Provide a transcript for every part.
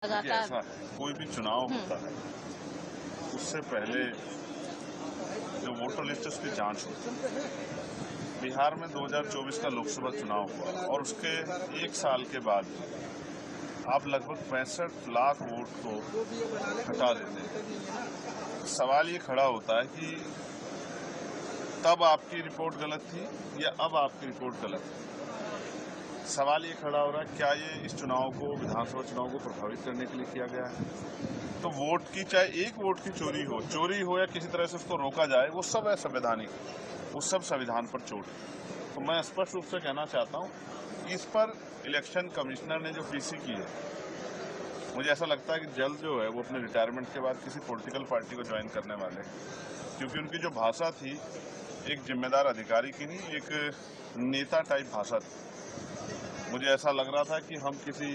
देखिए ऐसा है, कोई भी चुनाव होता है उससे पहले जो वोटर लिस्ट है उसकी जांच होती है। बिहार में 2024 का लोकसभा चुनाव हुआ और उसके एक साल के बाद आप लगभग 65 लाख वोट को हटा देते हैं। सवाल ये खड़ा होता है कि तब आपकी रिपोर्ट गलत थी या अब आपकी रिपोर्ट गलत है। सवाल ये खड़ा हो रहा है, क्या ये इस चुनाव को, विधानसभा चुनाव को प्रभावित करने के लिए किया गया है? तो वोट की, चाहे एक वोट की चोरी हो या किसी तरह से उसको रोका जाए, वो सब है संवैधानिक, वो सब संविधान पर चोट है। तो मैं स्पष्ट रूप से कहना चाहता हूँ, इस पर इलेक्शन कमिश्नर ने जो पीसी की है, मुझे ऐसा लगता है कि जल्द जो है वो अपने रिटायरमेंट के बाद किसी पॉलिटिकल पार्टी को ज्वाइन करने वाले हैं, क्योंकि उनकी जो भाषा थी एक जिम्मेदार अधिकारी की नहीं, एक नेता टाइप भाषा थी। मुझे ऐसा लग रहा था कि हम किसी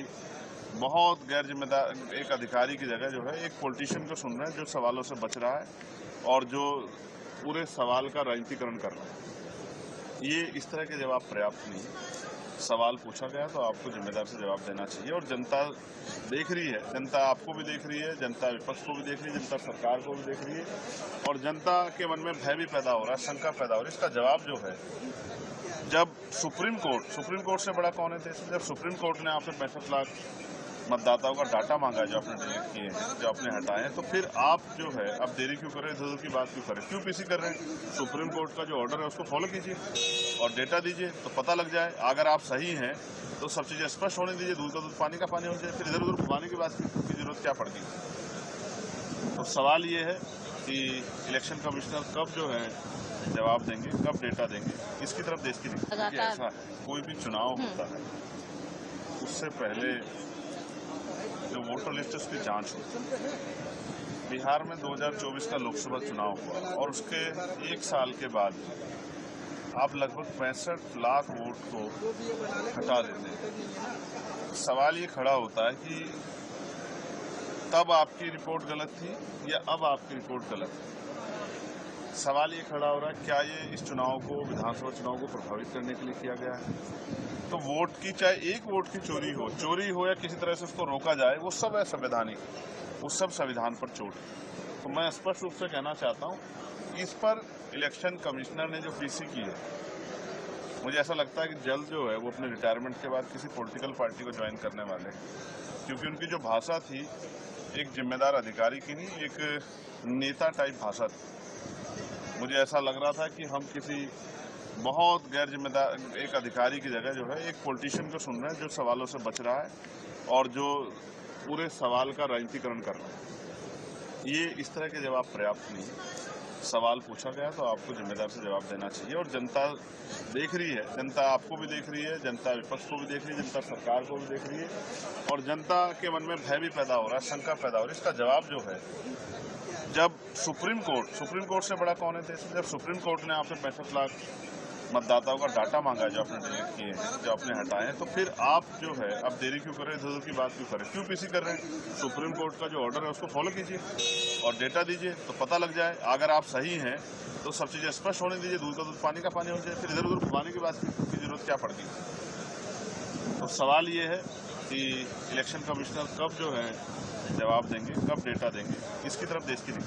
बहुत गैर जिम्मेदार एक अधिकारी की जगह जो है एक पॉलिटिशियन को सुन रहे हैं, जो सवालों से बच रहा है और जो पूरे सवाल का राजनीतिकरण कर रहा है। ये इस तरह के जवाब पर्याप्त नहीं है। सवाल पूछा गया तो आपको जिम्मेदार से जवाब देना चाहिए, और जनता देख रही है, जनता आपको भी देख रही है, जनता विपक्ष को भी देख रही है, जनता सरकार को भी देख रही है, और जनता के मन में भय भी पैदा हो रहा है, शंका पैदा हो रही है। इसका जवाब जो है, जब सुप्रीम कोर्ट से बड़ा कौन है देश में, जब सुप्रीम कोर्ट ने आपसे 65 लाख मतदाताओं का डाटा मांगा है, जो आपने डिलीट किए हैं, जो आपने हटाए हैं, तो फिर आप जो है अब देरी क्यों कर रहे हैं, इधर की बात क्यों कर रहे हैं, क्यों पीसी कर रहे हैं? सुप्रीम कोर्ट का जो ऑर्डर है उसको फॉलो कीजिए और डेटा दीजिए, तो पता लग जाए। अगर आप सही हैं तो सब चीज़ें स्पष्ट होने दीजिए, दूध का दूध पानी का पानी हो जाए, फिर इधर उधर घुमाने की बात की जरूरत क्या पड़ती है? तो सवाल ये है कि इलेक्शन कमिश्नर कब जो है जवाब देंगे, कब डेटा देंगे, इसकी तरफ देश की नहीं। ऐसा है, कोई भी चुनाव होता है उससे पहले जो वोटर लिस्ट है उसकी जांच होती है। बिहार में 2024 का लोकसभा चुनाव हुआ और उसके एक साल के बाद आप लगभग 65 लाख वोट को हटा देते हैं। सवाल ये खड़ा होता है कि तब आपकी रिपोर्ट गलत थी या अब आपकी रिपोर्ट गलत है। सवाल ये खड़ा हो रहा है, क्या ये इस चुनाव को, विधानसभा चुनाव को प्रभावित करने के लिए किया गया है? तो वोट की, चाहे एक वोट की चोरी हो या किसी तरह से उसको रोका जाए, वो सब है संवैधानिक, वो सब संविधान पर चोट है। तो मैं स्पष्ट रूप से कहना चाहता हूँ, इस पर इलेक्शन कमिश्नर ने जो पीसी की है, मुझे ऐसा लगता है कि जल्द जो है वो अपने रिटायरमेंट के बाद किसी पॉलिटिकल पार्टी को ज्वाइन करने वाले हैं, क्योंकि उनकी जो भाषा थी एक जिम्मेदार अधिकारी की नहीं, एक नेता टाइप भाषा थी। मुझे ऐसा लग रहा था कि हम किसी बहुत गैर जिम्मेदार एक अधिकारी की जगह जो है एक पॉलिटिशियन को सुन रहे हैं, जो सवालों से बच रहा है और जो पूरे सवाल का राजनीतिकरण कर रहा है। ये इस तरह के जवाब पर्याप्त नहीं है। सवाल पूछा गया तो आपको जिम्मेदार से जवाब देना चाहिए, और जनता देख रही है, जनता आपको भी देख रही है, जनता विपक्ष को भी देख रही है, जनता सरकार को भी देख रही है, और जनता के मन में भय भी पैदा हो रहा है, शंका पैदा हो रही है। इसका जवाब जो है, जब सुप्रीम कोर्ट से बड़ा कौन है देश में, जब सुप्रीम कोर्ट ने आपसे 65 लाख मतदाताओं का डाटा मांगा है, जो आपने डिलीट किए हैं, जो आपने हटाए हैं, तो फिर आप जो है अब देरी क्यों कर रहे हैं, इधर उधर की बात क्यों कर रहे हैं, क्यों पीसी कर रहे हैं? सुप्रीम कोर्ट का जो ऑर्डर है उसको फॉलो कीजिए और डेटा दीजिए, तो पता लग जाए। अगर आप सही हैं तो सब चीज़ें स्पष्ट होने दीजिए, दूध का दूध पानी का पानी हो जाए, फिर इधर उधर घुमाने की बात की जरूरत क्या पड़ती है? तो सवाल ये है कि इलेक्शन कमिश्नर कब जो है जवाब देंगे, कब डेटा देंगे, इसकी तरफ देश की नहीं।